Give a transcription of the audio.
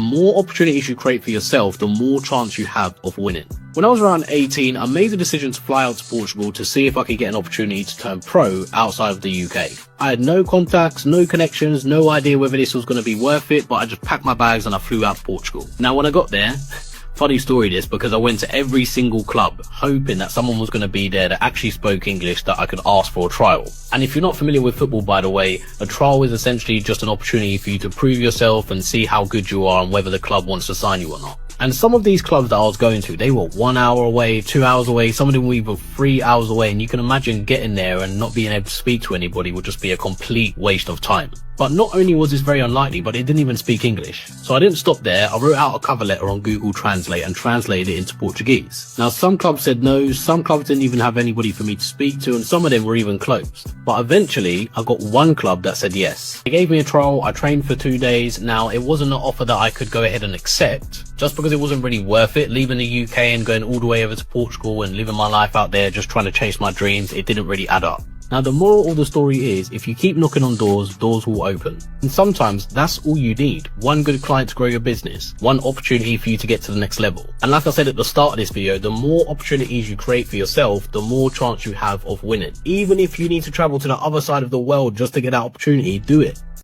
more opportunities you create for yourself, the more chance you have of winning. When I was around 18, I made the decision to fly out to Portugal to see if I could get an opportunity to turn pro outside of the UK. I had no contacts, no connections, no idea whether this was going to be worth it, but I just packed my bags and I flew out to Portugal. Now when I got there, funny story this, because I went to every single club hoping that someone was going to be there that actually spoke English that I could ask for a trial. And if you're not familiar with football, by the way, a trial is essentially just an opportunity for you to prove yourself and see how good you are and whether the club wants to sign you or not. And some of these clubs that I was going to, they were 1 hour away, 2 hours away, some of them were even 3 hours away, and you can imagine getting there and not being able to speak to anybody would just be a complete waste of time. But not only was this very unlikely, but it didn't even speak English. So I didn't stop there. I wrote out a cover letter on Google Translate and translated it into Portuguese. Now some clubs said no, some clubs didn't even have anybody for me to speak to, and some of them were even closed. But eventually I got one club that said yes. They gave me a trial, I trained for 2 days. Now it wasn't an offer that I could go ahead and accept, just because it wasn't really worth it. Leaving the UK and going all the way over to Portugal and living my life out there just trying to chase my dreams, it didn't really add up. Now the moral of the story is, if you keep knocking on doors, doors will open. And sometimes that's all you need. One good client to grow your business, one opportunity for you to get to the next level. And like I said at the start of this video, the more opportunities you create for yourself, the more chance you have of winning. Even if you need to travel to the other side of the world just to get that opportunity, do it.